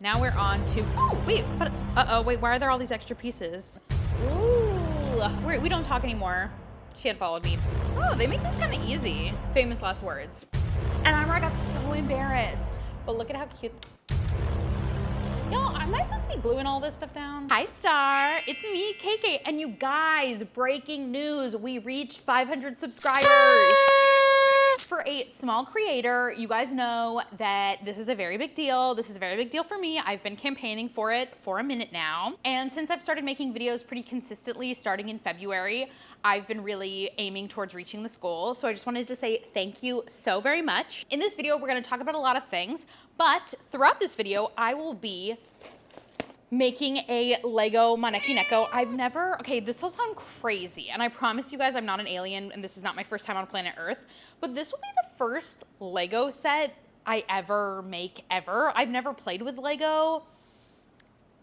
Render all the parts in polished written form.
Now we're on to, oh, wait, but, uh-oh, wait, why are there all these extra pieces? Ooh, we don't talk anymore. She had followed me. Oh, they make this kind of easy. Famous last words. And I remember I got so embarrassed, but look at how cute. Y'all, am I supposed to be gluing all this stuff down? Hi, Star, it's me, KK, and you guys, breaking news, we reached 500 subscribers. For a small creator, you guys know that this is a very big deal. This is a very big deal for me. I've been campaigning for it for a minute now. And since I've started making videos pretty consistently starting in February, I've been really aiming towards reaching this goal. So I just wanted to say thank you so very much. In this video, we're gonna talk about a lot of things, but throughout this video, I will be making a LEGO Maneki Neko. Okay, this will sound crazy, and I promise you guys I'm not an alien, and this is not my first time on planet Earth, but this will be the first LEGO set I ever make ever. I've never played with LEGO.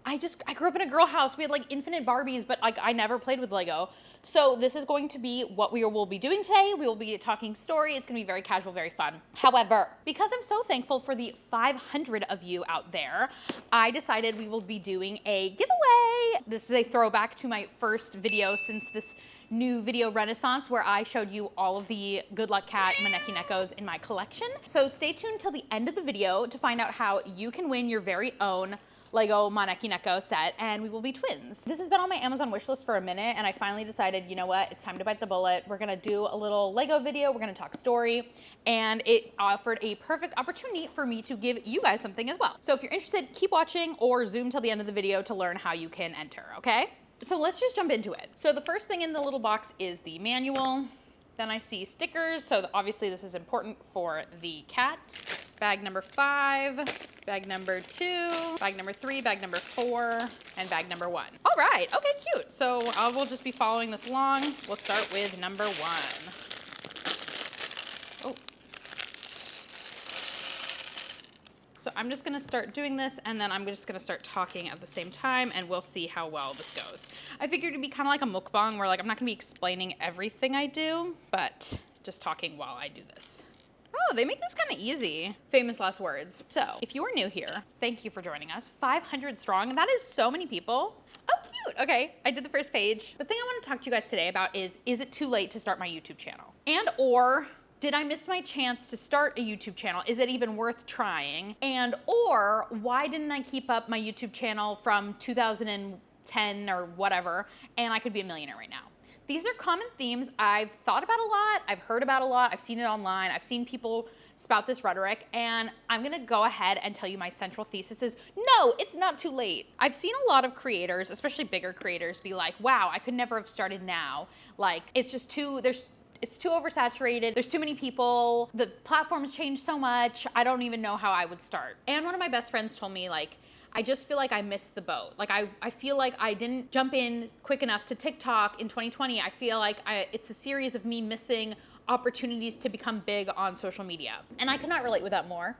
I grew up in a girl house. We had like infinite Barbies, but like I never played with LEGO. So this is going to be what we will be doing today. We will be talking story. It's gonna be very casual, very fun. However, because I'm so thankful for the 500 of you out there, I decided we will be doing a giveaway. This is a throwback to my first video since this new video renaissance where I showed you all of the Good Luck Cat Maneki Nekos in my collection. So stay tuned till the end of the video to find out how you can win your very own LEGO Maneki Neko set, and we will be twins. This has been on my Amazon wish list for a minute, and I finally decided, you know what, it's time to bite the bullet. We're gonna do a little LEGO video, we're gonna talk story, and it offered a perfect opportunity for me to give you guys something as well. So if you're interested, keep watching or zoom till the end of the video to learn how you can enter, okay? So let's just jump into it. So the first thing in the little box is the manual. Then I see stickers, so obviously this is important for the cat. Bag number 5, bag number 2, bag number 3, bag number 4, and bag number 1. All right, okay, cute. So I will just be following this along. We'll start with number 1. Oh. So I'm just gonna start doing this, and then I'm just gonna start talking at the same time, and we'll see how well this goes. I figured it'd be kind of like a mukbang where like I'm not gonna be explaining everything I do, but just talking while I do this. Oh, they make this kind of easy. Famous last words. So if you are new here, thank you for joining us. 500 strong, that is so many people. Oh, cute, okay, I did the first page. The thing I want to talk to you guys today about is it too late to start my YouTube channel? And or, did I miss my chance to start a YouTube channel? Is it even worth trying? And or, why didn't I keep up my YouTube channel from 2010 or whatever, and I could be a millionaire right now? These are common themes I've thought about a lot, I've heard about a lot, I've seen it online, I've seen people spout this rhetoric, and I'm gonna go ahead and tell you my central thesis is, no, it's not too late. I've seen a lot of creators, especially bigger creators, be like, wow, I could never have started now. Like, it's just it's too oversaturated, there's too many people, the platforms change so much, I don't even know how I would start. And one of my best friends told me, like, I just feel like I missed the boat. Like I feel like I didn't jump in quick enough to TikTok in 2020. I feel like it's a series of me missing opportunities to become big on social media. And I could not relate with that more.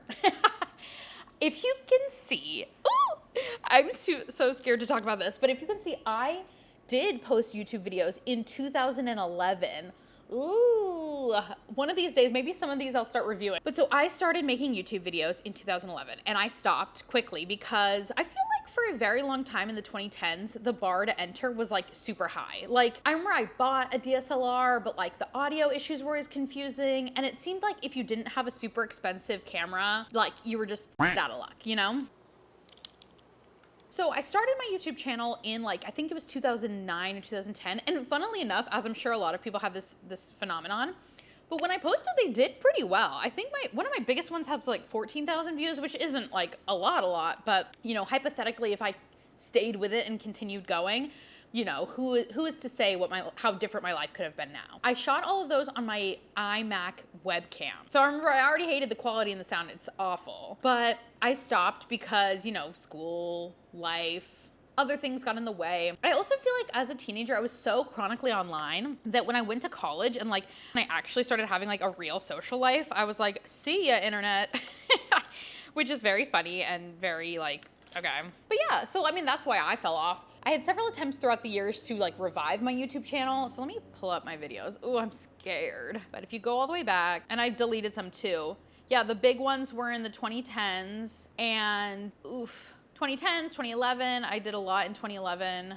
If you can see, ooh, I'm so scared to talk about this, but if you can see, I did post YouTube videos in 2011. Ooh, one of these days, maybe some of these I'll start reviewing. But so I started making YouTube videos in 2011 and I stopped quickly because I feel like for a very long time in the 2010s, the bar to enter was like super high. Like I remember I bought a DSLR, but like the audio issues were as confusing. And it seemed like if you didn't have a super expensive camera, like you were just out of luck, you know? So I started my YouTube channel in like, I think it was 2009 or 2010. And funnily enough, as I'm sure a lot of people have this phenomenon, but when I posted, they did pretty well. I think one of my biggest ones has like 14,000 views, which isn't like a lot, but you know, hypothetically, if I stayed with it and continued going, you know, who is to say how different my life could have been now. I shot all of those on my iMac webcam. So I remember I already hated the quality and the sound, it's awful. But I stopped because, you know, school, life, other things got in the way. I also feel like as a teenager, I was so chronically online that when I went to college and like, when I actually started having like a real social life, I was like, see ya, internet, which is very funny and very like, okay. But yeah, so I mean, that's why I fell off. I had several attempts throughout the years to like revive my YouTube channel. So let me pull up my videos. Oh, I'm scared. But if you go all the way back, and I've deleted some too. Yeah, the big ones were in the 2010s and oof. 2010s, 2011, I did a lot in 2011.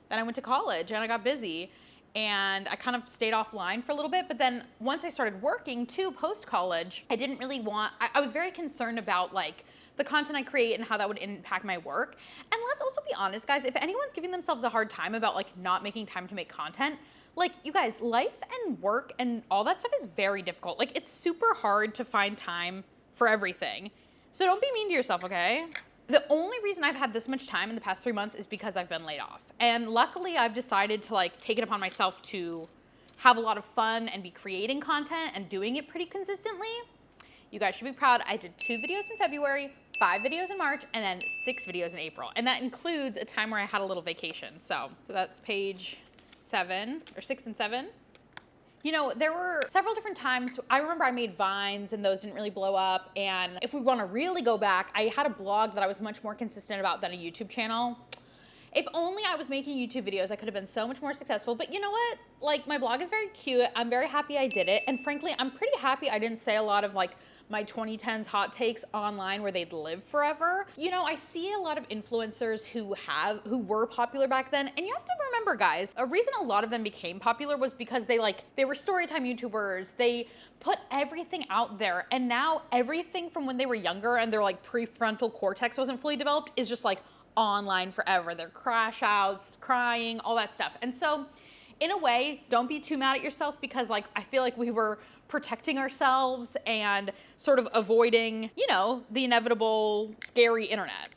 Then I went to college and I got busy and I kind of stayed offline for a little bit. But then once I started working too, post-college, I didn't really want, I was very concerned about like the content I create and how that would impact my work. And let's also be honest, guys, if anyone's giving themselves a hard time about like not making time to make content, like you guys, life and work and all that stuff is very difficult. Like it's super hard to find time for everything. So don't be mean to yourself, okay? The only reason I've had this much time in the past 3 months is because I've been laid off. And luckily I've decided to like take it upon myself to have a lot of fun and be creating content and doing it pretty consistently. You guys should be proud. I did 2 videos in February, 5 videos in March, and then 6 videos in April. And that includes a time where I had a little vacation. So that's page 7 or 6 and 7. You know, there were several different times. I remember I made Vines and those didn't really blow up. And if we want to really go back, I had a blog that I was much more consistent about than a YouTube channel. If only I was making YouTube videos, I could have been so much more successful. But you know what? Like my blog is very cute. I'm very happy I did it. And frankly, I'm pretty happy I didn't say a lot of like my 2010s hot takes online where they'd live forever. You know, I see a lot of influencers who were popular back then. And you have to remember, guys, a reason a lot of them became popular was because they were storytime YouTubers. They put everything out there. And now everything from when they were younger and their like prefrontal cortex wasn't fully developed is just like online forever. Their crash outs, crying, all that stuff. And so in a way, don't be too mad at yourself because like I feel like we were protecting ourselves and sort of avoiding, you know, the inevitable scary internet.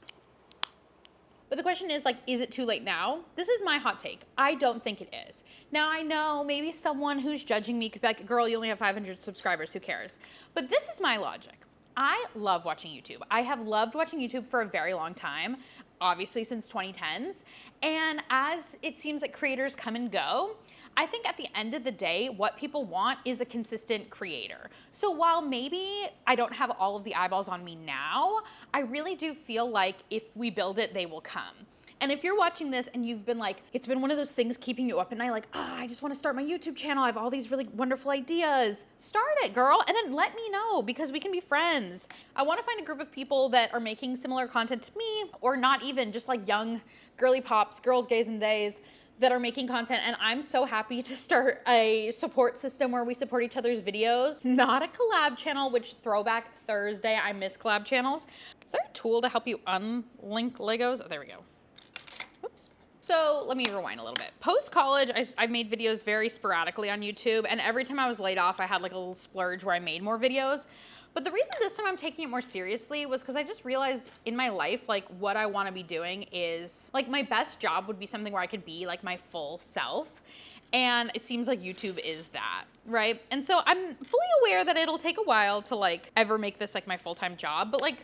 But the question is like, is it too late now? This is my hot take. I don't think it is. Now I know maybe someone who's judging me could be like, girl, you only have 500 subscribers, who cares? But this is my logic. I love watching YouTube. I have loved watching YouTube for a very long time, obviously since 2010s. And as it seems like creators come and go, I think at the end of the day, what people want is a consistent creator. So while maybe I don't have all of the eyeballs on me now, I really do feel like if we build it, they will come. And if you're watching this and you've been like, it's been one of those things keeping you up at night, like, I just want to start my YouTube channel. I have all these really wonderful ideas. Start it, girl. And then let me know because we can be friends. I want to find a group of people that are making similar content to me or not even, just like young girly pops, girls, gays, and theys that are making content. And I'm so happy to start a support system where we support each other's videos, not a collab channel, which throwback Thursday, I miss collab channels. Is there a tool to help you unlink Legos? Oh, there we go. Oops. So let me rewind a little bit. Post-college, I made videos very sporadically on YouTube, and every time I was laid off, I had like a little splurge where I made more videos. But the reason this time I'm taking it more seriously was because I just realized in my life, like what I want to be doing is like my best job would be something where I could be like my full self. And it seems like YouTube is that, right? And so I'm fully aware that it'll take a while to like ever make this like my full-time job, but like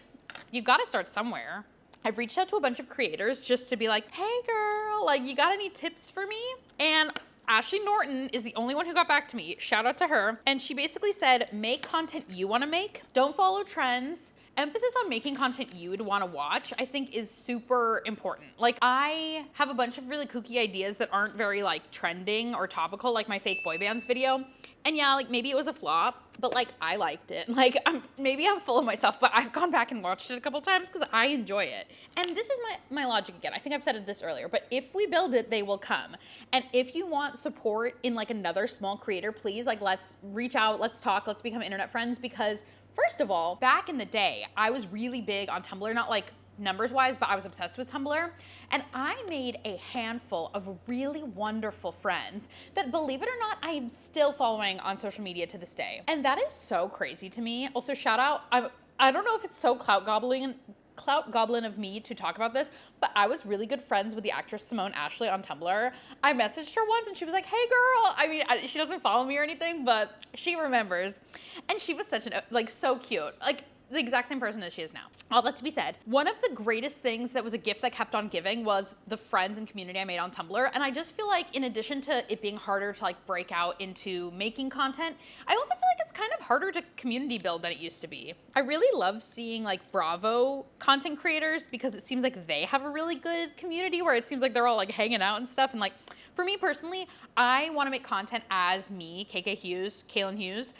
you got to start somewhere. I've reached out to a bunch of creators just to be like, hey girl, like you got any tips for me? And Ashley Norton is the only one who got back to me. Shout out to her. And she basically said, make content you want to make. Don't follow trends. Emphasis on making content you would want to watch, I think is super important. Like I have a bunch of really kooky ideas that aren't very like trending or topical, like my fake boy bands video. And yeah, like maybe it was a flop, but like I liked it. Like maybe I'm full of myself, but I've gone back and watched it a couple times because I enjoy it. And this is my logic again. I think I've said this earlier, but if we build it, they will come. And if you want support in like another small creator, please like let's reach out, let's talk, let's become internet friends. Because first of all, back in the day, I was really big on Tumblr, not like numbers wise, but I was obsessed with Tumblr. And I made a handful of really wonderful friends that, believe it or not, I am still following on social media to this day. And that is so crazy to me. Also, shout out, I don't know if it's so clout goblin of me to talk about this, but I was really good friends with the actress Simone Ashley on Tumblr. I messaged her once and she was like, hey girl, I mean, she doesn't follow me or anything, but she remembers. And she was such like so cute. Like the exact same person as she is now. All that to be said, one of the greatest things that was a gift that kept on giving was the friends and community I made on Tumblr. And I just feel like in addition to it being harder to like break out into making content, I also feel like it's kind of harder to community build than it used to be. I really love seeing like Bravo content creators because it seems like they have a really good community where it seems like they're all like hanging out and stuff. And like for me personally, I want to make content as me, KK Hughes, Kaylin Hughes,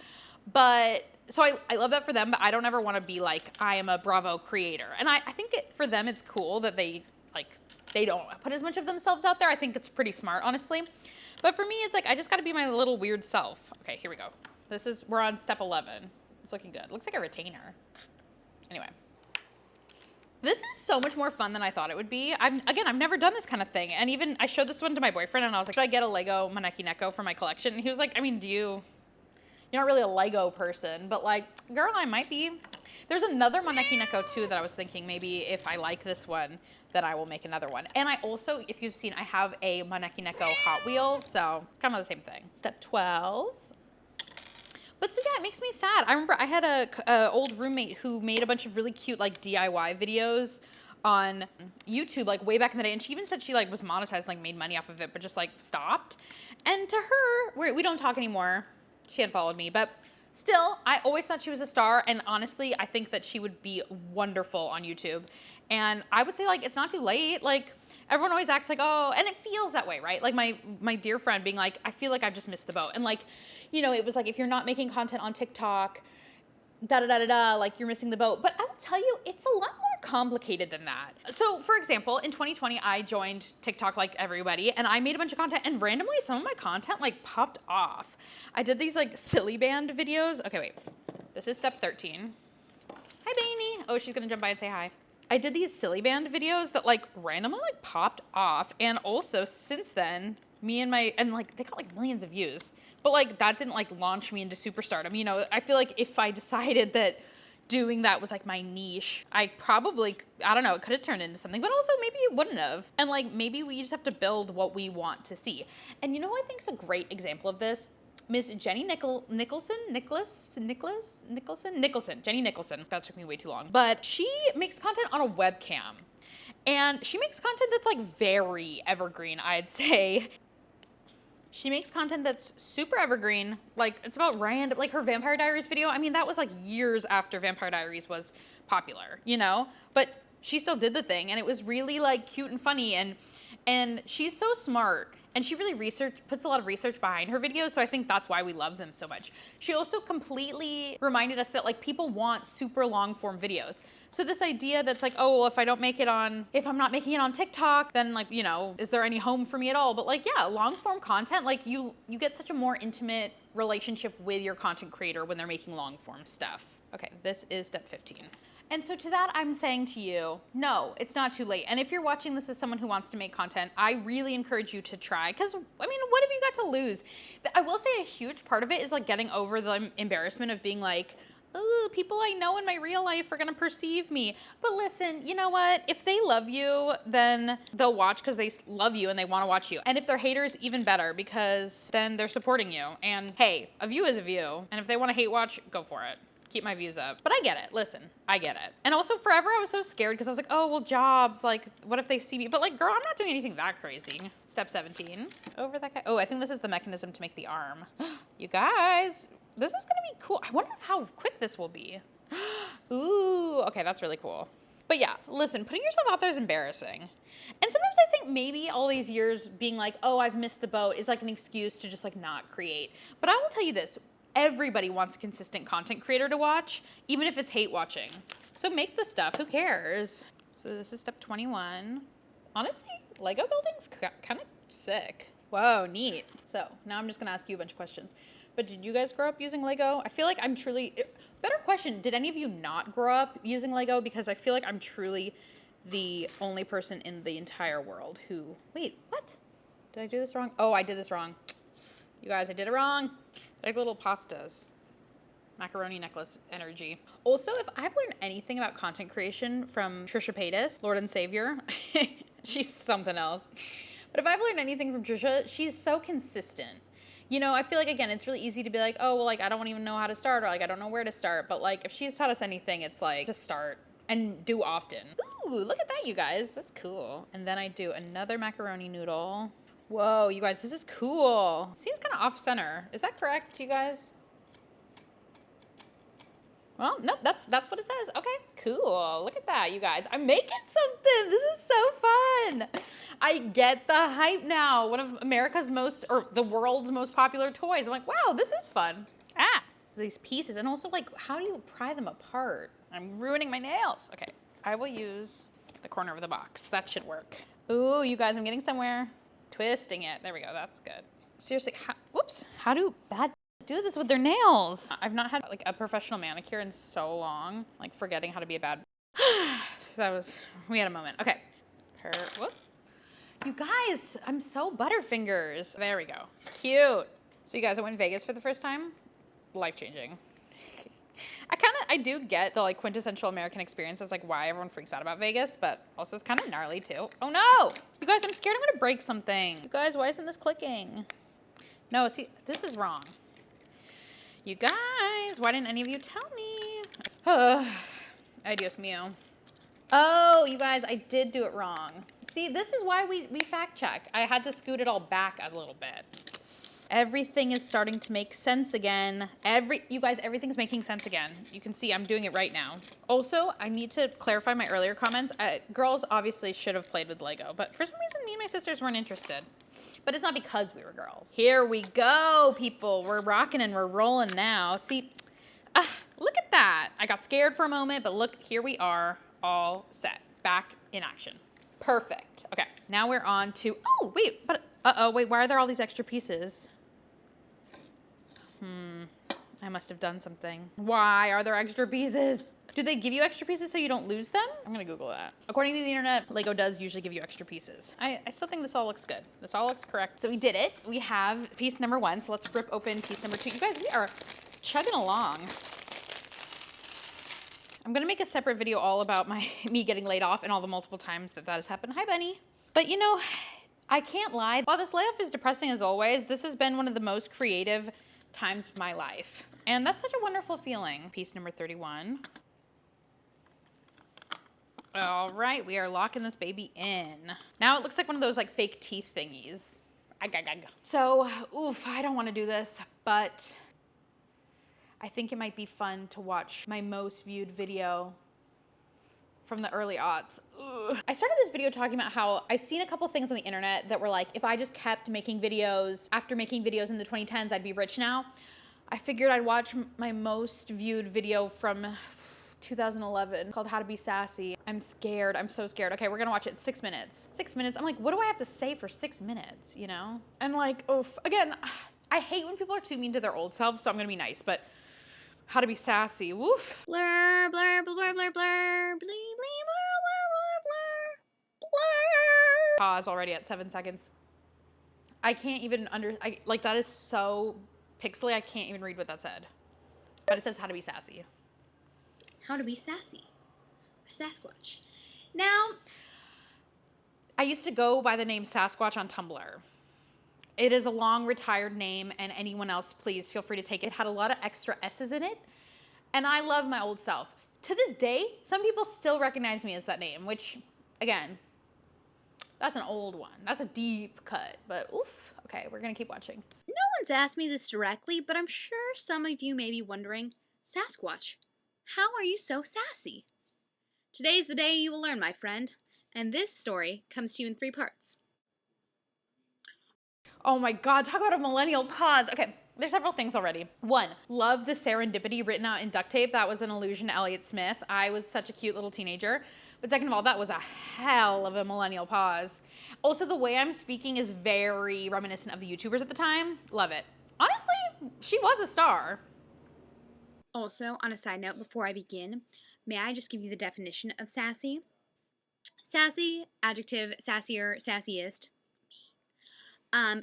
but so I love that for them, but I don't ever want to be like, I am a Bravo creator. And I think for them, it's cool that they don't put as much of themselves out there. I think it's pretty smart, honestly. But for me, it's like, I just got to be my little weird self. Okay, here we go. We're on step 11. It's looking good. Looks like a retainer. Anyway. This is so much more fun than I thought it would be. I've never done this kind of thing. And even I showed this one to my boyfriend and I was like, should I get a LEGO Maneki Neko for my collection? And he was like, I mean, you're not really a LEGO person, but like, girl, I might be. There's another Maneki Neko too that I was thinking maybe if I like this one, that I will make another one. And I also, if you've seen, I have a Maneki Neko Hot Wheels, so it's kind of the same thing. Step 12. But so yeah, it makes me sad. I remember I had a old roommate who made a bunch of really cute like DIY videos on YouTube like way back in the day, and she even said she like was monetized, like made money off of it, but just like stopped. And to her, we don't talk anymore. She had followed me, but still, I always thought she was a star, and honestly, I think that she would be wonderful on YouTube. And I would say like it's not too late. Like everyone always acts like, oh, and it feels that way, right? Like my dear friend being like, I feel like I've just missed the boat. And like, you know, it was like, if you're not making content on TikTok, like you're missing the boat. But I will tell you, it's a lot more complicated than that. So for example, in 2020, I joined TikTok like everybody, and I made a bunch of content, and randomly some of my content like popped off. I did these like silly band videos. Okay, wait, this is step 13. Hi, Bainey. Oh, she's gonna jump by and say hi. I did these silly band videos that like randomly like popped off. And also since then, and like they got like millions of views, but like that didn't like launch me into superstardom. You know, I feel like if I decided that doing that was like my niche, I don't know, it could have turned into something, but also maybe it wouldn't have. And like, maybe we just have to build what we want to see. And you know who I think is a great example of this? Miss Jenny Nicholson. Jenny Nicholson. That took me way too long. But she makes content on a webcam. And she makes content that's like very evergreen, I'd say. She makes content that's super evergreen. Like it's about random, like her Vampire Diaries video. I mean, that was like years after Vampire Diaries was popular, you know? But she still did the thing, and it was really like cute and funny, and she's so smart. And she really puts a lot of research behind her videos, so I think that's why we love them so much. She also completely reminded us that like people want super long form videos. So this idea that's like, oh, well, if I'm not making it on TikTok, then like, you know, is there any home for me at all? But like, yeah, long form content, like you get such a more intimate relationship with your content creator when they're making long form stuff. Okay, this is step 15. And so to that, I'm saying to you, no, it's not too late. And if you're watching this as someone who wants to make content, I really encourage you to try. Because, I mean, what have you got to lose? I will say a huge part of it is like getting over the embarrassment of being like, oh, people I know in my real life are going to perceive me. But listen, you know what? If they love you, then they'll watch because they love you and they want to watch you. And if they're haters, even better, because then they're supporting you. And hey, a view is a view. And if they want to hate watch, go for it. Keep my views up. But I get it. Listen, I get it. And also forever I was so scared because I was like, oh, well, jobs, like, what if they see me? But like, girl, I'm not doing anything that crazy. Step 17. Over that guy. Oh, I think this is the mechanism to make the arm. You guys, this is gonna be cool. I wonder how quick this will be. Ooh, okay, that's really cool. But yeah, listen, putting yourself out there is embarrassing. And sometimes I think maybe all these years being like, oh, I've missed the boat is like an excuse to just like not create. But I will tell you this, everybody wants a consistent content creator to watch, even if it's hate watching. So make the stuff, who cares? So this is step 21. Honestly, Lego building's kind of sick. Whoa, neat. So now I'm just gonna ask you a bunch of questions. But did you guys grow up using Lego? I feel like I'm truly, better question, did any of you not grow up using Lego? Because I feel like I'm truly the only person in the entire world who, wait, what? Did I do this wrong? Oh, I did this wrong. You guys, I did it wrong. Like little pastas. Macaroni necklace energy. Also, if I've learned anything about content creation from Trisha Paytas, Lord and Savior, she's something else. But if I've learned anything from Trisha, she's so consistent. You know, I feel like, again, it's really easy to be like, oh, well, like, I don't even know how to start, or like, I don't know where to start. But like, if she's taught us anything, it's like to start and do often. Ooh, look at that, you guys. That's cool. And then I do another macaroni noodle. Whoa, you guys, this is cool. Seems kind of off center. Is that correct, you guys? Well, nope, that's what it says. Okay, cool. Look at that, you guys. I'm making something. This is so fun. I get the hype now. One of America's most, or the world's most popular toys. I'm like, wow, this is fun. Ah, these pieces? And also, like, how do you pry them apart? I'm ruining my nails. Okay, I will use the corner of the box. That should work. Ooh, you guys, I'm getting somewhere. Twisting it. There we go. That's good. Seriously, how do bad do this with their nails? I've not had like a professional manicure in so long, like forgetting how to be a bad. We had a moment. Okay. Whoop. You guys, I'm so butterfingers. There we go. Cute. So you guys, I went to Vegas for the first time. Life-changing. I do get the like quintessential American experience. That's like why everyone freaks out about Vegas, but also it's kind of gnarly too. Oh no! You guys, I'm scared I'm gonna break something. You guys, why isn't this clicking? No, see, this is wrong. You guys, why didn't any of you tell me? Ay, Dios mío. Oh, you guys, I did do it wrong. See, this is why we fact check. I had to scoot it all back a little bit. Everything is starting to make sense again. You guys, everything's making sense again. You can see I'm doing it right now. Also, I need to clarify my earlier comments. Girls obviously should have played with Lego, but for some reason, me and my sisters weren't interested. But it's not because we were girls. Here we go, people. We're rocking and we're rolling now. See, look at that. I got scared for a moment, but look, here we are, all set. Back in action. Perfect. Okay, now we're on to, oh, wait, but, wait, why are there all these extra pieces? I must have done something. Why are there extra pieces? Do they give you extra pieces so you don't lose them? I'm gonna Google that. According to the internet, Lego does usually give you extra pieces. I still think this all looks good. This all looks correct. So we did it. We have piece number 1, so let's rip open piece number 2. You guys, we are chugging along. I'm gonna make a separate video all about me getting laid off and all the multiple times that has happened. Hi, Benny. But you know, I can't lie. While this layoff is depressing as always, this has been one of the most creative times of my life. And that's such a wonderful feeling. Piece number 31. All right, we are locking this baby in. Now it looks like one of those like fake teeth thingies. So, oof, I don't want to do this, but I think it might be fun to watch my most viewed video from the early aughts. Ugh. I started this video talking about how I've seen a couple things on the internet that were like, if I just kept making videos, after making videos in the 2010s, I'd be rich now. I figured I'd watch my most viewed video from 2011 called How to Be Sassy. I'm scared. I'm so scared. Okay, we're gonna watch it 6 minutes. 6 minutes. I'm like, what do I have to say for 6 minutes, you know? And like, oof. Again, I hate when people are too mean to their old selves, so I'm gonna be nice, but how to be sassy. Woof. Blur, blur, blur, blur, blur, blur, blee, blee, blur, blur, blur, blur. Pause already at 7 seconds. I can't even like that is so pixely, I can't even read what that said. But it says how to be sassy. How to be sassy. Sasquatch. Now, I used to go by the name Sasquatch on Tumblr. It is a long retired name, and anyone else, please feel free to take it. It had a lot of extra S's in it, and I love my old self. To this day, some people still recognize me as that name, which, again, that's an old one. That's a deep cut, but oof. Okay, we're gonna keep watching. No one's asked me this directly, but I'm sure some of you may be wondering, Sasquatch, how are you so sassy? Today's the day you will learn, my friend, and this story comes to you in 3 parts. Oh my God, talk about a millennial pause. Okay, there's several things already. 1, love the serendipity written out in duct tape. That was an allusion to Elliott Smith. I was such a cute little teenager. But second of all, that was a hell of a millennial pause. Also, the way I'm speaking is very reminiscent of the YouTubers at the time. Love it. Honestly, she was a star. Also, on a side note, before I begin, may I just give you the definition of sassy? Sassy, adjective, sassier, sassiest.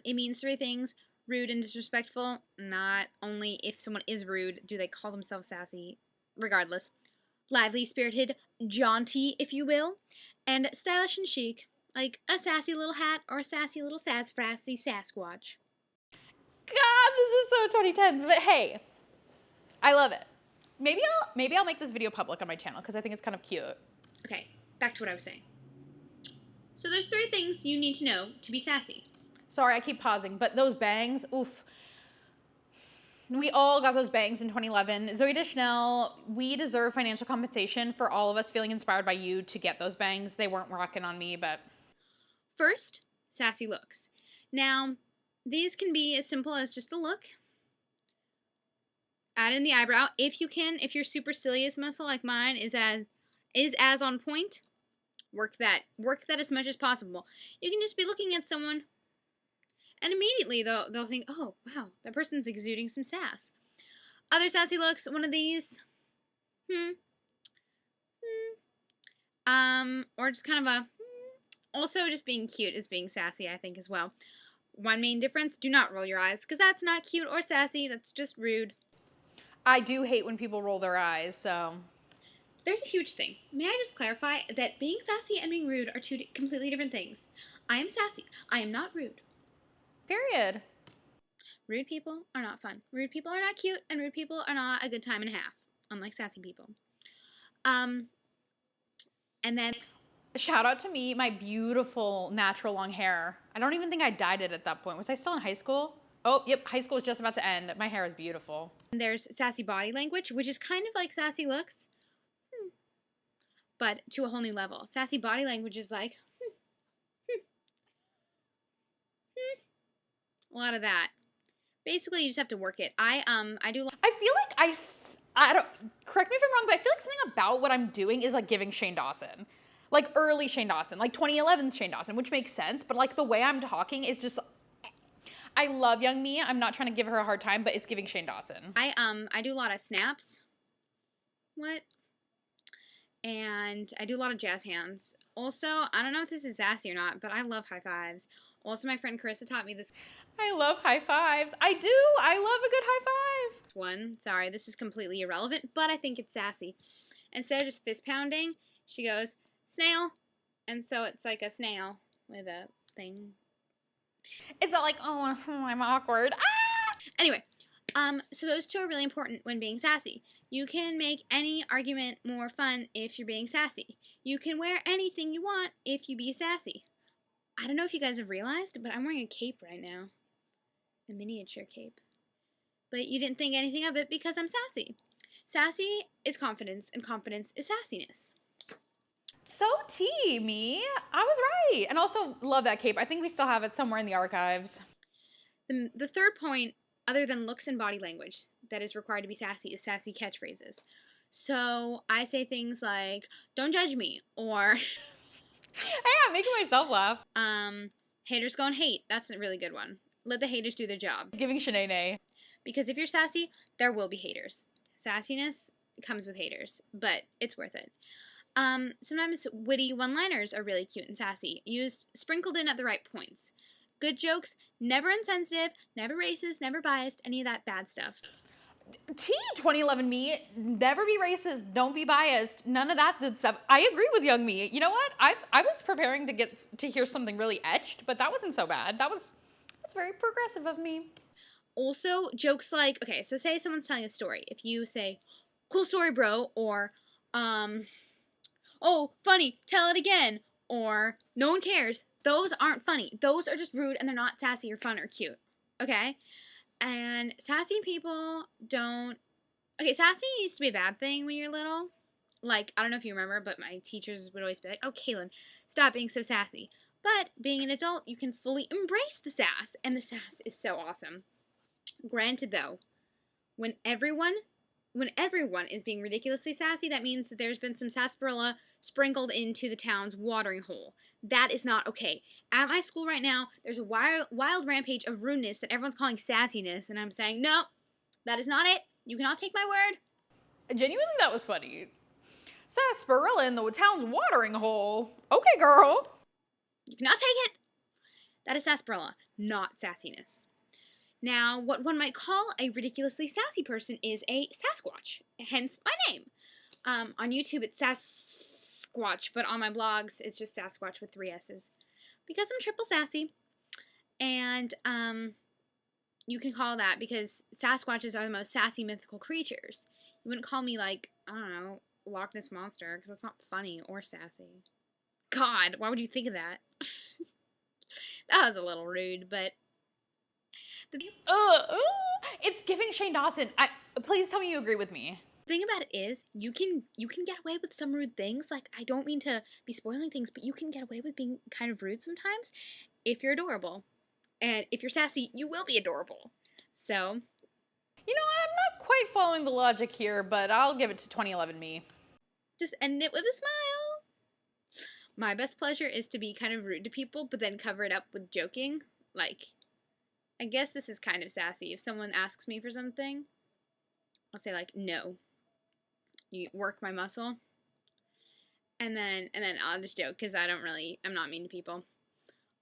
It means 3 things: rude and disrespectful. Not only if someone is rude do they call themselves sassy, regardless. Lively, spirited, jaunty, if you will. And stylish and chic, like a sassy little hat or a sassy little sassfrassy Sasquatch. God, this is so 2010s, but hey, I love it. Maybe I'll make this video public on my channel because I think it's kind of cute. Okay, back to what I was saying. So there's 3 things you need to know to be sassy. Sorry, I keep pausing, but those bangs, oof. We all got those bangs in 2011. Zoe Deschanel, we deserve financial compensation for all of us feeling inspired by you to get those bangs. They weren't rocking on me, but... First, sassy looks. Now, these can be as simple as just a look, Add in the eyebrow if you can. If your supercilious muscle like mine is as on point, work that as much as possible. You can just be looking at someone, and immediately they'll think, oh wow, that person's exuding some sass. Other sassy looks. One of these, or just kind of a. Also, just being cute is being sassy, I think, as well. One main difference: do not roll your eyes, because that's not cute or sassy. That's just rude. I do hate when people roll their eyes, so. There's a huge thing. May I just clarify that being sassy and being rude are two completely different things. I am sassy. I am not rude. Period. Rude people are not fun. Rude people are not cute, and rude people are not a good time and a half, unlike sassy people. And then Shout out to me, my beautiful natural long hair. I don't even think I dyed it at that point. Was I still in high school? Oh, yep, high school is just about to end. My hair is beautiful. there's sassy body language, which is kind of like sassy looks, but to a whole new level. Sassy body language is like a lot of that. Basically, you just have to work it. I do. I feel like I don't, correct me if I'm wrong, but I feel like something about what I'm doing is like giving Shane Dawson. Like early Shane Dawson, like 2011's Shane Dawson, which makes sense, but like the way I'm talking is just, I love young me. I'm not trying to give her a hard time, but it's giving Shane Dawson. I do a lot of snaps. What? And I do a lot of jazz hands. Also, I don't know if this is sassy or not, but I love high fives. Also, my friend Carissa taught me this I love high fives. I do. I love a good high five. one. Sorry, this is completely irrelevant, but I think it's sassy. Instead of just fist pounding, she goes, snail. And so it's like a snail with a thing. Is that like, oh, I'm awkward? Ah! Anyway, so those two are really important when being sassy. You can make any argument more fun if you're being sassy. You can wear anything you want if you be sassy. I don't know if you guys have realized, but I'm wearing a cape right now. A miniature cape. But you didn't think anything of it because I'm sassy. Sassy is confidence, and confidence is sassiness. So tea, me. I was right. And also love that cape. I think we still have it somewhere in the archives. The third point, other than looks and body language, that is required to be sassy is sassy catchphrases. So I say things like, don't judge me, or Hey, I'm making myself laugh. haters gonna hate. That's a really good one. Let the haters do their job. Giving Shanae. Because if you're sassy, there will be haters. Sassiness comes with haters, but it's worth it. Sometimes witty one-liners are really cute and sassy, used sprinkled in at the right points. Good jokes, never insensitive, never racist, never biased, any of that bad stuff. T 2011 me, never be racist, don't be biased, none of that good stuff. I agree with young me. You know what? I was preparing to hear something really etched, but that wasn't so bad. That's very progressive of me. Also, jokes like, okay, so say someone's telling a story. If you say, cool story, bro, or, oh, funny, tell it again, or no one cares, those aren't funny. Those are just rude and they're not sassy or fun or cute, okay? And sassy people don't, okay, sassy used to be a bad thing when you're little. Like, I don't know if you remember, but my teachers would always be like, oh, Kaylin, stop being so sassy. But being an adult, you can fully embrace the sass, and the sass is so awesome. Granted, though, when everyone is being ridiculously sassy, that means that there's been some sarsaparilla sprinkled into the town's watering hole. That is not okay. At my school right now, there's a wild rampage of rudeness that everyone's calling sassiness, and I'm saying, no, that is not it. You cannot take my word. Genuinely, that was funny. Sarsaparilla in the town's watering hole. Okay, girl. You cannot take it. That is sarsaparilla, not sassiness. Now, what one might call a ridiculously sassy person is a Sasquatch, hence my name. On YouTube, it's Sasquatch, but on my blogs, it's just Sasquatch with 3 S's. Because I'm triple sassy. And you can call that because Sasquatches are the most sassy mythical creatures. You wouldn't call me, like, I don't know, Loch Ness Monster, because that's not funny or sassy. God, why would you think of that? That was a little rude, but... It's giving Shane Dawson. Please tell me you agree with me. The thing about it is, you can get away with some rude things. Like, I don't mean to be spoiling things, but you can get away with being kind of rude sometimes if you're adorable. And if you're sassy, you will be adorable. So... You know, I'm not quite following the logic here, but I'll give it to 2011 me. Just end it with a smile. My best pleasure is to be kind of rude to people, but then cover it up with joking. Like, I guess this is kind of sassy. If someone asks me for something, I'll say like, no. You work my muscle. And then I'll just joke because I'm not mean to people.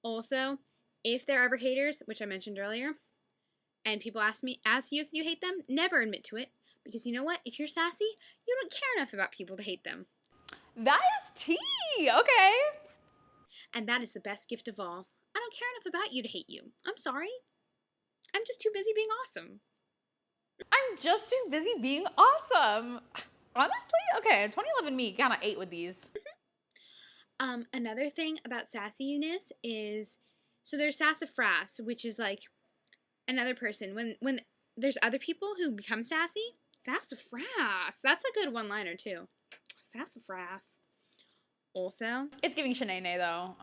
Also, if they're ever haters, which I mentioned earlier, and people ask you if you hate them, never admit to it. Because you know what? If you're sassy, you don't care enough about people to hate them. That is tea. Okay. And that is the best gift of all. I don't care enough about you to hate you. I'm sorry. I'm just too busy being awesome. I'm just too busy being awesome. Honestly, okay, 2011 me kind of ate with these. Another thing about sassiness is, so there's sassafras, which is like another person. When there's other people who become sassy, sassafras. That's a good one-liner too. Sassafras. Also, It's giving Shanae though.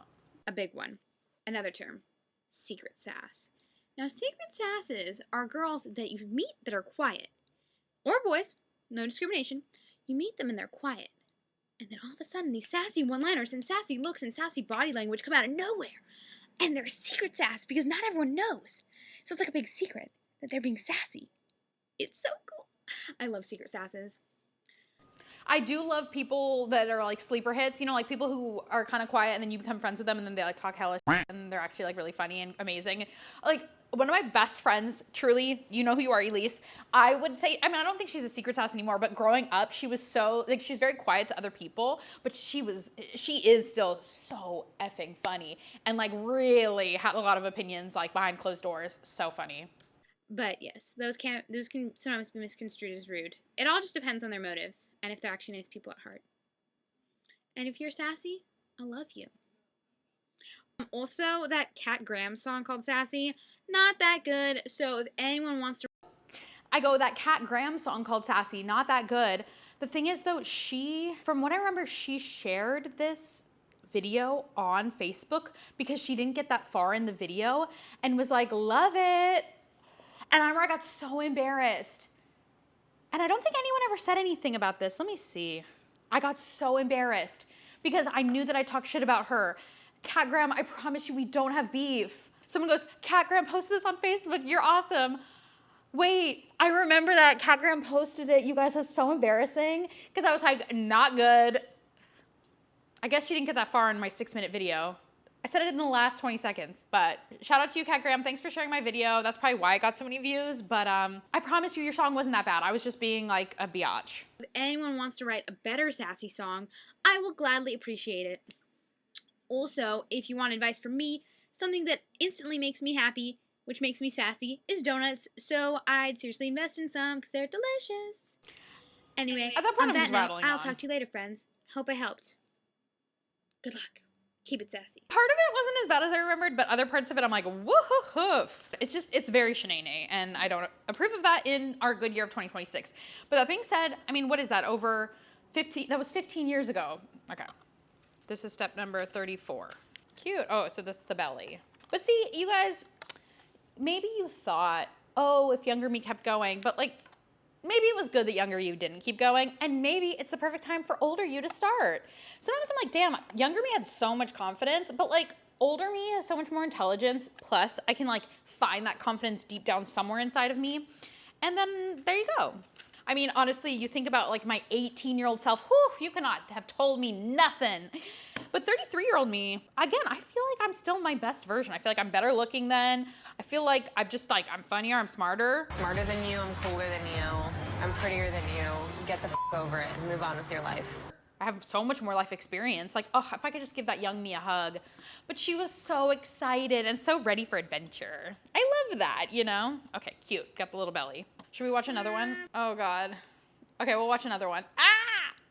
a big one. Another term, secret sass. Now, secret sasses are girls that you meet that are quiet. Or boys, no discrimination. You meet them and they're quiet. And then all of a sudden, these sassy one-liners and sassy looks and sassy body language come out of nowhere. And they're secret sass because not everyone knows. So it's like a big secret that they're being sassy. It's so cool. I love secret sasses. I do love people that are like sleeper hits, you know, like people who are kind of quiet and then you become friends with them and then they like talk hella shit and they're actually like really funny and amazing. Like one of my best friends, truly, you know who you are, Elise. I would say, I mean, I don't think she's a secret sass anymore, but growing up, she was so, like, she's very quiet to other people, but she is still so effing funny and like really had a lot of opinions like behind closed doors. So funny. But yes, those can sometimes be misconstrued as rude. It all just depends on their motives and if they're actually nice people at heart. And if you're sassy, I love you. Also, that Kat Graham song called Sassy, not that good. So if anyone wants to... I go, that Kat Graham song called Sassy, not that good. The thing is though, from what I remember, she shared this video on Facebook because she didn't get that far in the video and was like, love it. And I remember I got so embarrassed. And I don't think anyone ever said anything about this. Let me see. I got so embarrassed because I knew that I talked shit about her. Kat Graham, I promise you we don't have beef. Someone goes, Kat Graham posted this on Facebook. You're awesome. Wait, I remember that Kat Graham posted it. You guys, that's so embarrassing because I was like, not good. I guess she didn't get that far in my 6-minute video. I said it in the last 20 seconds, but shout out to you, Kat Graham. Thanks for sharing my video. That's probably why I got so many views, but I promise you your song wasn't that bad. I was just being like a biatch. If anyone wants to write a better sassy song, I will gladly appreciate it. Also, if you want advice from me, something that instantly makes me happy, which makes me sassy, is donuts, so I'd seriously invest in some because they're delicious. Anyway, At that point, on I'm just that note, rattling I'll on. talk to you later, friends. Hope I helped. Good luck. Keep it sassy. Part of it wasn't as bad as I remembered, but other parts of it I'm like, woof. It's very Shanae, and I don't approve of that in our good year of 2026. But that being said, I mean, what is that, over 15, that was 15 years ago. Okay, this is step number 34. Cute. Oh, so this is the belly. But see, you guys, maybe you thought, oh, if younger me kept going, but like, maybe it was good that younger you didn't keep going, and maybe it's the perfect time for older you to start. Sometimes I'm like, damn, younger me had so much confidence, but like older me has so much more intelligence, plus I can like find that confidence deep down somewhere inside of me, and then there you go. I mean, honestly, you think about like my 18-year-old self, whew, you cannot have told me nothing. But 33-year-old me, again, I feel like I'm still my best version. I feel like I'm better looking then. I feel like I'm just like, I'm funnier, I'm smarter. Smarter than you, I'm cooler than you, I'm prettier than you. Get the f over it and move on with your life. I have so much more life experience. Like, oh, if I could just give that young me a hug. But she was so excited and so ready for adventure. I love that, you know? Okay, cute, got the little belly. Should we watch another one? Oh God. Okay, we'll watch another one. Ah!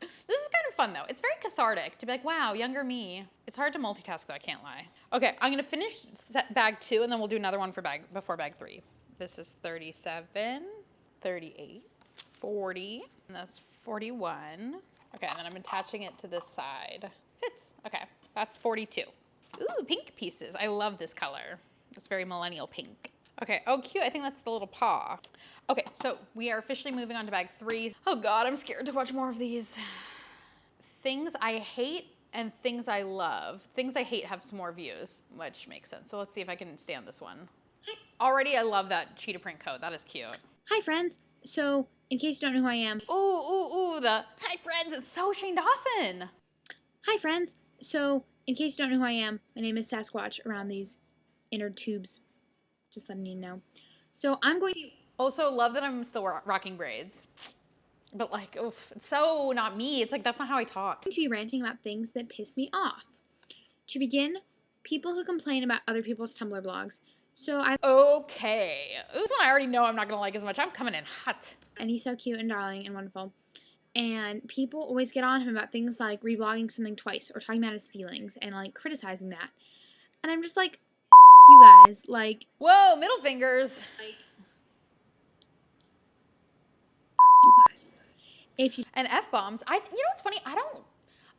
This is kind of fun though. It's very cathartic to be like, wow, younger me. It's hard to multitask though, I can't lie. Okay, I'm gonna finish bag 2 and then we'll do another one before bag 3. This is 37, 38, 40, and that's 41. Okay, and then I'm attaching it to this side. Fits, okay, that's 42. Ooh, pink pieces. I love this color. It's very millennial pink. Okay, oh cute, I think that's the little paw. Okay, so we are officially moving on to bag 3. Oh God, I'm scared to watch more of these. Things I hate and things I love. Things I hate have some more views, which makes sense. So let's see if I can stand this one. Already I love that cheetah print coat, that is cute. Hi, friends. So, in case you don't know who I am. Ooh, the hi friends, it's so Shane Dawson. Hi, friends. So, in case you don't know who I am, my name is Sasquatch around these inner tubes. Just letting you know. So, I'm going to... Also, love that I'm still rocking braids. But like, oof, it's so not me. It's like, that's not how I talk. to be ranting about things that piss me off. To begin, people who complain about other people's Tumblr blogs. So I Okay. This one I already know I'm not gonna like as much. I'm coming in hot. and he's so cute and darling and wonderful. And people always get on him about things like reblogging something twice or talking about his feelings and like criticizing that. And I'm just like, you guys, like, Whoa, middle fingers. you guys. If you And F-bombs. You know what's funny?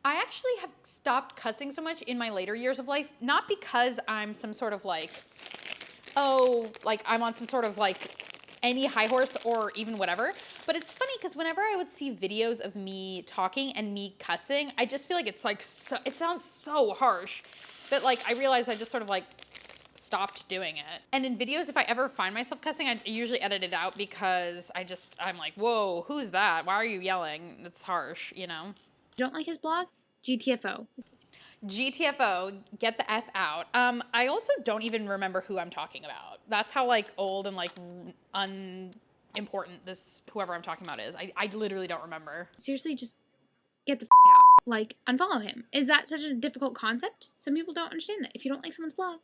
I actually have stopped cussing so much in my later years of life, not because I'm some sort of like, oh, like I'm on some sort of like any high horse or even whatever, but it's funny because whenever I would see videos of me talking and me cussing, I just feel like it's like, it sounds so harsh that like I realized I just sort of like stopped doing it. And in videos, if I ever find myself cussing, I usually edit it out because I'm like, whoa, who's that? Why are you yelling? It's harsh, you know? don't like his blog, GTFO. GTFO, get the F out. I also don't even remember who I'm talking about. That's how like old and like unimportant this whoever I'm talking about is. I literally don't remember. Seriously, just get the out. Like, unfollow him. Is that such a difficult concept? Some people don't understand that. If you don't like someone's blog,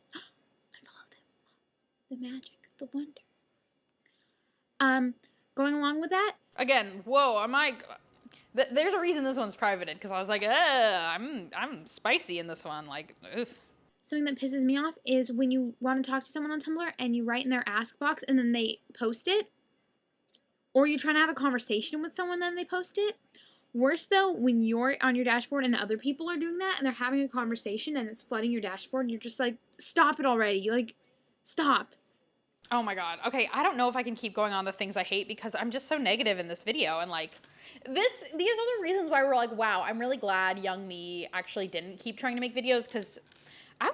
unfollow them. The magic, the wonder. Going along with that, Again, whoa, there's a reason this one's privated because I was like, I'm spicy in this one. Like, oof. something that pisses me off is when you want to talk to someone on Tumblr and you write in their ask box and then they post it, or you're trying to have a conversation with someone and then they post it. Worse though, when you're on your dashboard and other people are doing that and they're having a conversation and it's flooding your dashboard, and you're just like, stop it already. Like, stop. Oh my God. Okay, I don't know if I can keep going on the things I hate because I'm just so negative in this video and like these are the reasons why we're like, wow, I'm really glad young me actually didn't keep trying to make videos because I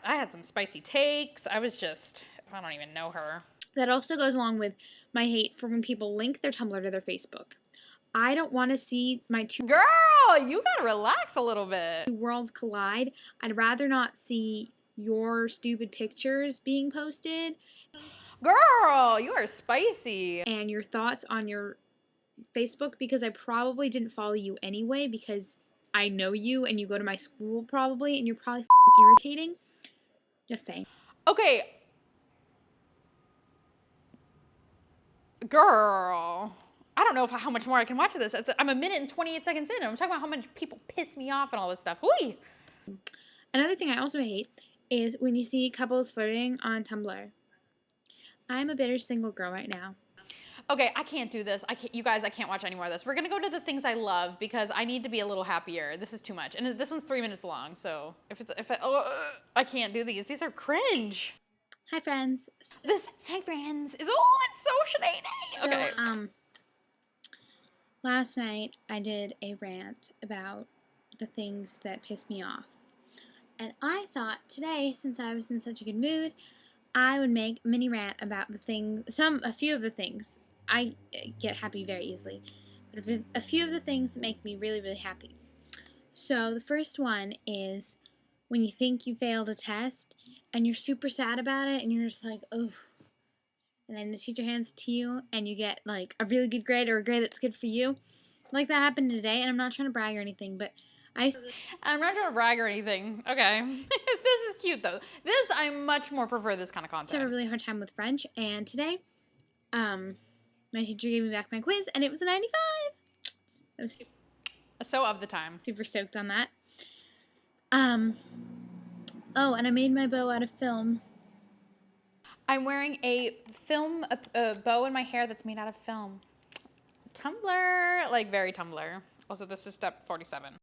had some spicy takes. I don't even know her. That also goes along with my hate for when people link their Tumblr to their Facebook. I don't want to see my two Girl, you gotta relax a little bit. worlds collide. I'd rather not see your stupid pictures being posted Girl, you are spicy. and your thoughts on your Facebook, because I probably didn't follow you anyway because I know you and you go to my school probably and you're probably irritating. Just saying. Okay. Girl. I don't know how much more I can watch of this. I'm a minute and 28 seconds in and I'm talking about how much people piss me off and all this stuff. Whee! Another thing I also hate is when you see couples flirting on Tumblr. I'm a bitter single girl right now. Okay, I can't do this. You guys, I can't watch any more of this. We're gonna go to the things I love because I need to be a little happier. This is too much, and this one's 3 minutes long. So I can't do these. These are cringe. Hi, friends. Hey friends, it's so Sinead. Okay. So, last night I did a rant about the things that piss me off. And I thought today, since I was in such a good mood, I would make a mini rant about a few of the things. I get happy very easily, but a few of the things that make me really, really happy. So the first one is when you think you failed a test and you're super sad about it and you're just like, oh, and then the teacher hands it to you and you get like a really good grade or a grade that's good for you. Like that happened today, and I'm not trying to brag or anything, but I'm not trying to brag or anything. Okay. This is cute though. I much more prefer this kind of I content. have a really hard time with French, and today, my teacher gave me back my quiz, and it was a 95. I was So of the time. super stoked on that. Oh, and I made my bow out of film. I'm wearing a bow in my hair that's made out of film. Tumblr, like very Tumblr. Also, this is step 47.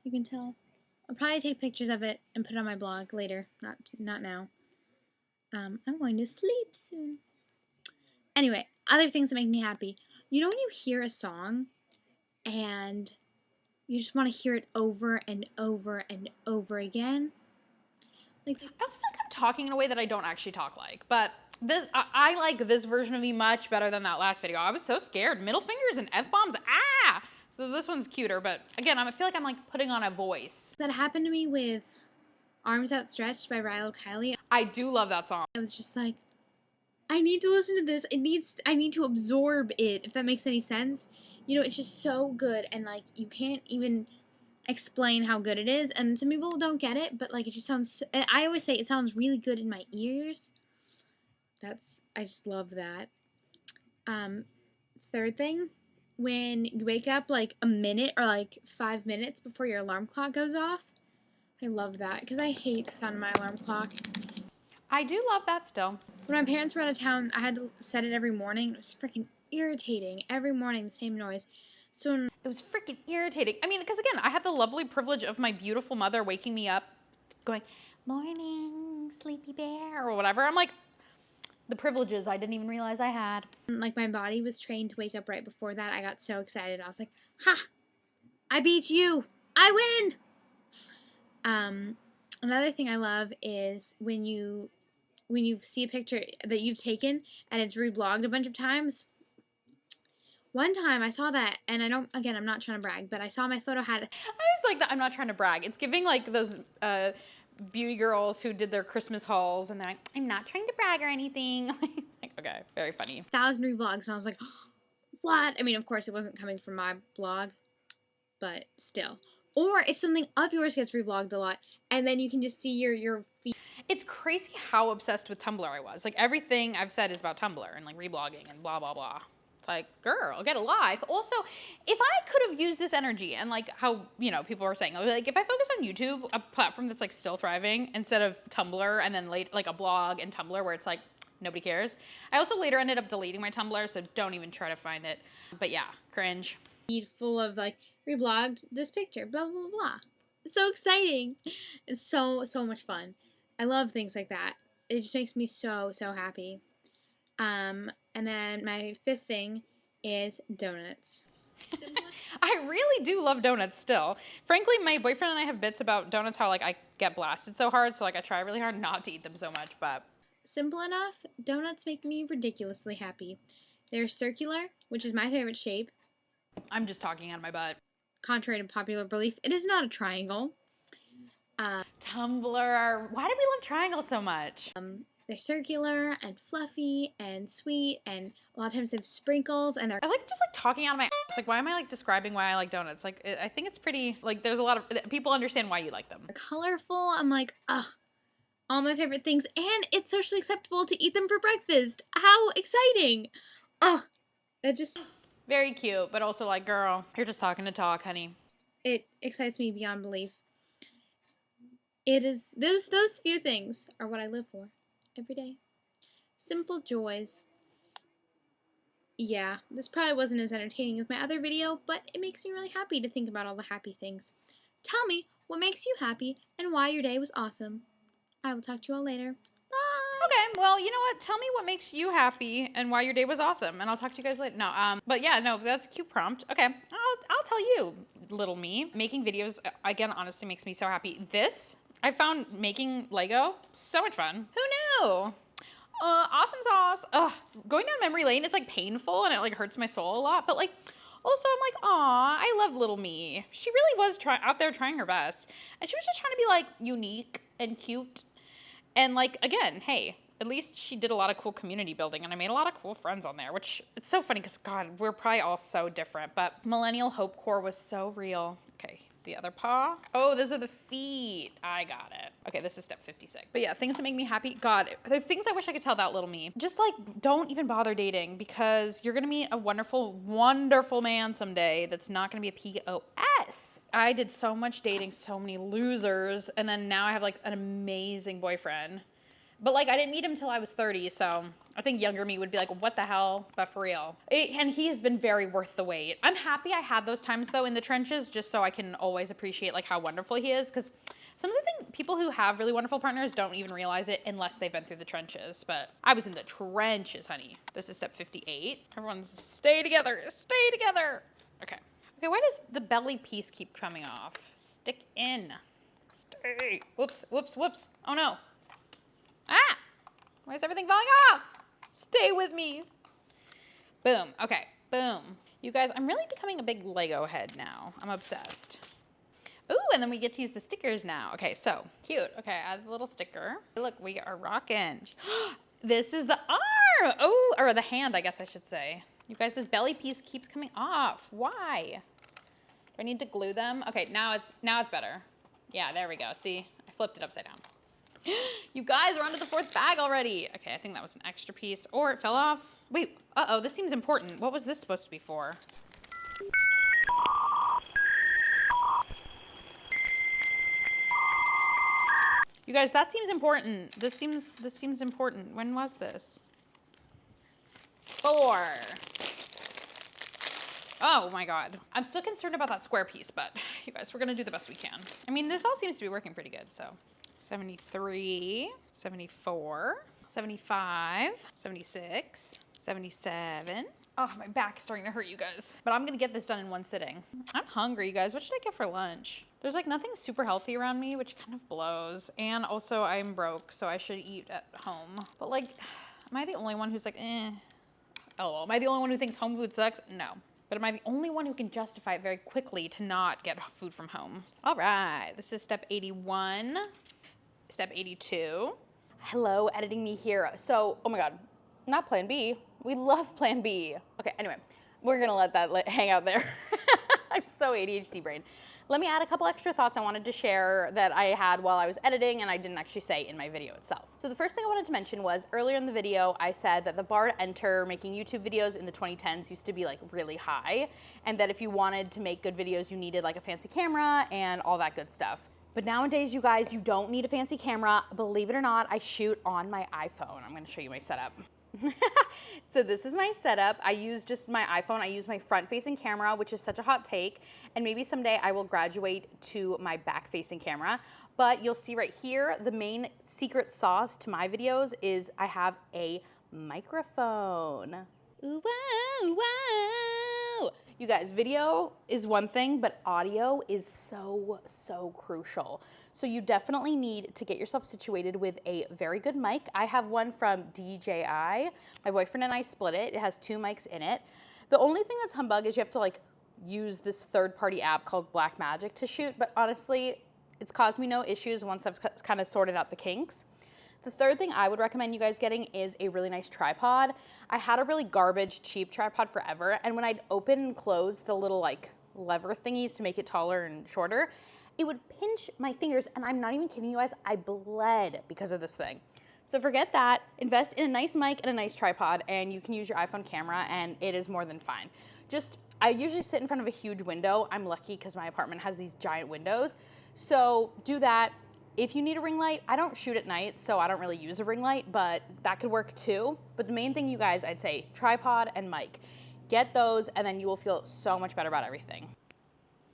You can tell. I'll probably take pictures of it and put it on my blog later, not now. I'm going to sleep soon. Anyway, other things that make me happy. You know when you hear a song and you just want to hear it over and over and over again? Like, I also feel like I'm talking in a way that I don't actually talk like, but I like this version of me much better than that last video. I was so scared. Middle fingers and F-bombs, ah! So this one's cuter, but again, I feel like I'm like putting on a voice. that happened to me with Arms Outstretched by Rilo Kiley. I do love that song. I was just like, I need to listen to this. I need to absorb it, if that makes any sense. You know, it's just so good, and like you can't even explain how good it is, and some people don't get it, but like it just sounds, I always say it sounds really good in my ears. I just love that. Third thing, when you wake up like a minute or like 5 minutes before your alarm clock goes off, I love that because I hate the sound of my alarm clock. I do love that still. When my parents were out of town, I had to set it every morning. It was freaking irritating. Every morning, the same noise. So It was freaking irritating. I mean, because again, I had the lovely privilege of my beautiful mother waking me up, going, morning, sleepy bear, or whatever. I'm like, the privileges I didn't even realize I had. like my body was trained to wake up right before that. I got so excited. I was like, ha! I beat you! I win! Another thing I love is when you see a picture that you've taken and it's reblogged a bunch of times. One time I saw that, and I'm not trying to brag, but I saw my photo had... I was like, that. I'm not trying to brag. It's giving like those beauty girls who did their Christmas hauls, and they're like, I'm not trying to brag or anything. Like, okay, very funny. 1,000 reblogs, and I was like, what? I mean, of course, it wasn't coming from my blog, but still. Or if something of yours gets reblogged a lot, and then you can just see your feed. It's crazy how obsessed with Tumblr I was. Like, everything I've said is about Tumblr and like reblogging and blah, blah, blah. It's like, girl, get a life. Also, if I could have used this energy and like how, you know, people were saying, like if I focus on YouTube, a platform that's like still thriving, instead of Tumblr and then like a blog and Tumblr where it's like, nobody cares. I also later ended up deleting my Tumblr, so don't even try to find it. But yeah, cringe. Full of like reblogged this picture, blah blah blah. It's so exciting. It's so much fun. I love things like that. It just makes me so happy. And then my fifth thing is donuts. I really do love donuts still. Frankly, my boyfriend and I have bits about donuts, how like I get blasted so hard, so like I try really hard not to eat them so much, but simple enough, donuts make me ridiculously happy. They're circular, which is my favorite shape. I'm just talking out of my butt. Contrary to popular belief, it is not a triangle. Tumblr. Why do we love triangles so much? They're circular and fluffy and sweet, and a lot of times they have sprinkles, and they're... I like just like talking out of my ass. Like, why am I like describing why I like donuts? Like, I think it's pretty, like, there's a lot of, people understand why you like them. They're colorful. I'm like, ugh, all my favorite things, and it's socially acceptable to eat them for breakfast. How exciting! Ugh, it just... Very cute, but also like, girl, you're just talking to talk, honey. It excites me beyond belief. It is, those few things are what I live for every day. Simple joys. Yeah, this probably wasn't as entertaining as my other video, but it makes me really happy to think about all the happy things. Tell me what makes you happy and why your day was awesome. I will talk to you all later. Bye! Okay, well, you know what? Tell me what makes you happy and why your day was awesome, and I'll talk to you guys later. No, but yeah, no, that's a cute prompt. Okay, I'll tell you, little me. Making videos, again, honestly makes me so happy. I found making Lego so much fun. Who knew? Awesome sauce. Ugh, going down memory lane, it's like painful and it like hurts my soul a lot, but like, also I'm like, aw, I love little me. She really was out there trying her best. And she was just trying to be like unique and cute. And like, again, hey, at least she did a lot of cool community building and I made a lot of cool friends on there, which it's so funny because God, we're probably all so different, but Millennial Hope Core was so real. Okay, the other paw. Oh, those are the feet. I got it. Okay, this is step 56. But yeah, things that make me happy. God, the things I wish I could tell that little me. Just like, don't even bother dating because you're gonna meet a wonderful, wonderful man someday that's not gonna be a POS. I did so much dating, so many losers, and then now I have like an amazing boyfriend. But like, I didn't meet him till I was 30, so I think younger me would be like, what the hell? But for real. And he has been very worth the wait. I'm happy I had those times though in the trenches just so I can always appreciate like how wonderful he is, because Sometimes I think people who have really wonderful partners don't even realize it unless they've been through the trenches. But I was in the trenches, honey. This is step 58. Everyone's stay together, stay together. Okay. Okay, why does the belly piece keep coming off? Stick in. Stay. Whoops, whoops, whoops. Oh no. Ah! Why is everything falling off? Stay with me. Boom. Okay, boom. You guys, I'm really becoming a big Lego head now. I'm obsessed. Ooh, and then we get to use the stickers now. Okay, so cute. Okay, add the little sticker. Look, we are rocking. This is the arm. Oh, or the hand, I guess I should say. You guys, this belly piece keeps coming off. Why? Do I need to glue them? Okay, now it's better. Yeah, there we go. See, I flipped it upside down. You guys are onto the 4th bag already. Okay, I think that was an extra piece, or it fell off. Wait, uh-oh, this seems important. What was this supposed to be for? You guys, that seems important. This seems important. When was this? 4. Oh my God. I'm still concerned about that square piece, but you guys, we're gonna do the best we can. I mean, this all seems to be working pretty good, so. 73, 74, 75, 76, 77. Oh, my back is starting to hurt, you guys. But I'm gonna get this done in one sitting. I'm hungry, you guys. What should I get for lunch? There's like nothing super healthy around me, which kind of blows. And also I'm broke, so I should eat at home. But like, am I the only one who's like, eh? LOL. Am I the only one who thinks home food sucks? No. But am I the only one who can justify it very quickly to not get food from home? All right, this is step 81. Step 82. Hello, editing me here. So, oh my God, not plan B. We love plan B. Okay, anyway, we're gonna let that hang out there. I'm so ADHD brain. Let me add a couple extra thoughts I wanted to share that I had while I was editing and I didn't actually say in my video itself. So the first thing I wanted to mention was earlier in the video, I said that the bar to enter making YouTube videos in the 2010s used to be like really high, and that if you wanted to make good videos, you needed like a fancy camera and all that good stuff. But nowadays, you guys, you don't need a fancy camera. Believe it or not, I shoot on my iPhone. I'm gonna show you my setup. So this is my setup. I use just my iPhone. I use my front-facing camera, which is such a hot take. And maybe someday I will graduate to my back-facing camera. But you'll see right here, the main secret sauce to my videos is I have a microphone. Ooh, wow, wow. You guys, video is one thing, but audio is so, so crucial. So you definitely need to get yourself situated with a very good mic. I have one from DJI. My boyfriend and I split it. It has 2 mics in it. The only thing that's humbug is you have to like use this third-party app called Blackmagic to shoot, but honestly, it's caused me no issues once I've kind of sorted out the kinks. The third thing I would recommend you guys getting is a really nice tripod. I had a really garbage, cheap tripod forever, and when I'd open and close the little like lever thingies to make it taller and shorter, it would pinch my fingers, and I'm not even kidding you guys, I bled because of this thing. So forget that, invest in a nice mic and a nice tripod, and you can use your iPhone camera, and it is more than fine. I usually sit in front of a huge window. I'm lucky because my apartment has these giant windows. So do that. If you need a ring light, I don't shoot at night, so I don't really use a ring light, but that could work too. But the main thing, you guys, I'd say tripod and mic. Get those, and then you will feel so much better about everything.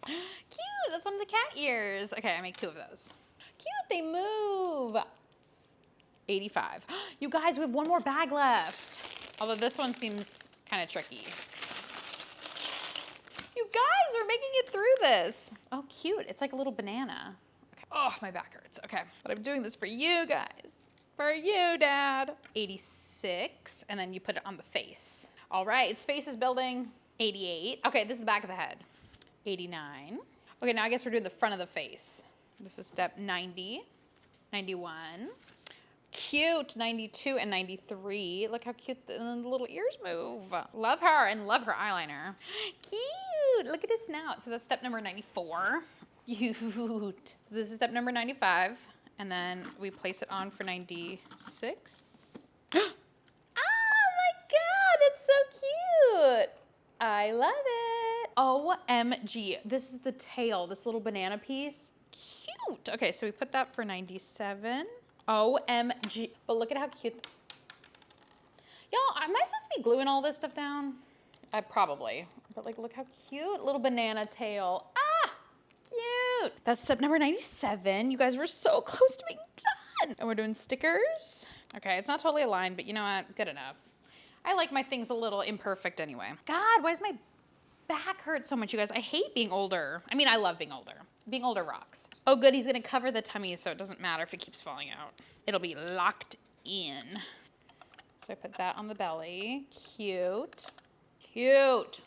Cute, that's one of the cat ears. Okay, I make 2 of those. Cute, they move. 85. You guys, we have 1 more bag left. Although this one seems kind of tricky. You guys, we're making it through this. Oh, cute, it's like a little banana. Oh, my back hurts. Okay, but I'm doing this for you guys. For you, Dad. 86, and then you put it on the face. All right, its face is building. 88. Okay, this is the back of the head. 89. Okay, now I guess we're doing the front of the face. This is step 90, 91. Cute, 92 and 93. Look how cute the little ears move. Love her, and love her eyeliner. Cute, look at his snout. So that's step number 94. Cute. So this is step number 95, and then we place it on for 96. Oh my God, it's so cute. I love it. OMG, this is the tail, this little banana piece. Cute. Okay, so we put that for 97. OMG, but look at how cute. Y'all, am I supposed to be gluing all this stuff down? Probably, but like, look how cute, little banana tail. Ah, cute. That's step number 97. You guys were so close to being done. And we're doing stickers. Okay, it's not totally aligned, but you know what? Good enough. I like my things a little imperfect anyway. God, why does my back hurt so much, you guys? I hate being older. I mean, I love being older. Being older rocks. Oh good, he's gonna cover the tummy so it doesn't matter if it keeps falling out. It'll be locked in. So I put that on the belly. Cute. Cute.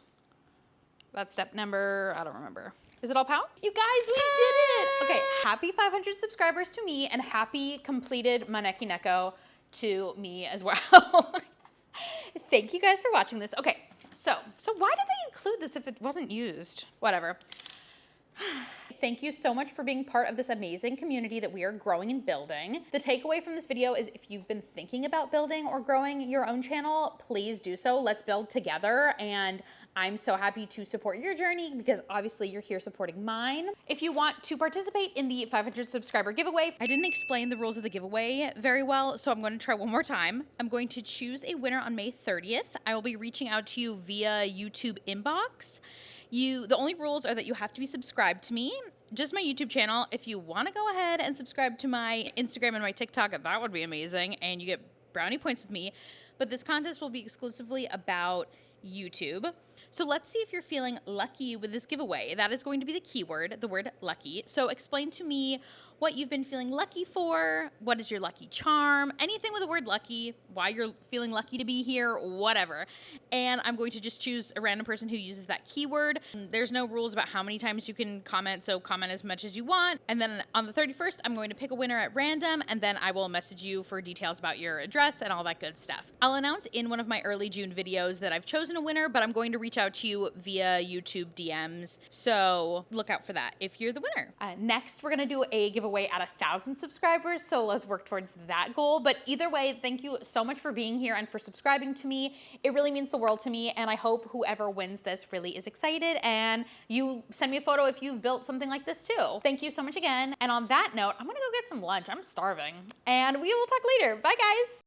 That's step number, I don't remember. Is it all pound? You guys, we did it! Okay, happy 500 subscribers to me and happy completed Maneki Neko to me as well. Thank you guys for watching this. Okay, so why did they include this if it wasn't used? Whatever. Thank you so much for being part of this amazing community that we are growing and building. The takeaway from this video is if you've been thinking about building or growing your own channel, please do so. Let's build together. And I'm so happy to support your journey because obviously you're here supporting mine. If you want to participate in the 500 subscriber giveaway, I didn't explain the rules of the giveaway very well, so I'm going to try one more time. I'm going to choose a winner on May 30th. I will be reaching out to you via YouTube inbox. The only rules are that you have to be subscribed to me, just my YouTube channel. If you want to go ahead and subscribe to my Instagram and my TikTok, that would be amazing, and you get brownie points with me. But this contest will be exclusively about YouTube. So let's see if you're feeling lucky with this giveaway. That is going to be the keyword, the word lucky. So explain to me what you've been feeling lucky for, what is your lucky charm, anything with the word lucky, why you're feeling lucky to be here, whatever. And I'm going to just choose a random person who uses that keyword. There's no rules about how many times you can comment, so comment as much as you want. And then on the 31st, I'm going to pick a winner at random, and then I will message you for details about your address and all that good stuff. I'll announce in one of my early June videos that I've chosen a winner, but I'm going to reach out to you via YouTube DMs. So look out for that if you're the winner. Next, we're gonna do a giveaway at 1,000 subscribers. So let's work towards that goal. But either way, thank you so much for being here and for subscribing to me. It really means the world to me. And I hope whoever wins this really is excited. And you send me a photo if you've built something like this too. Thank you so much again. And on that note, I'm gonna go get some lunch. I'm starving. And we will talk later. Bye guys.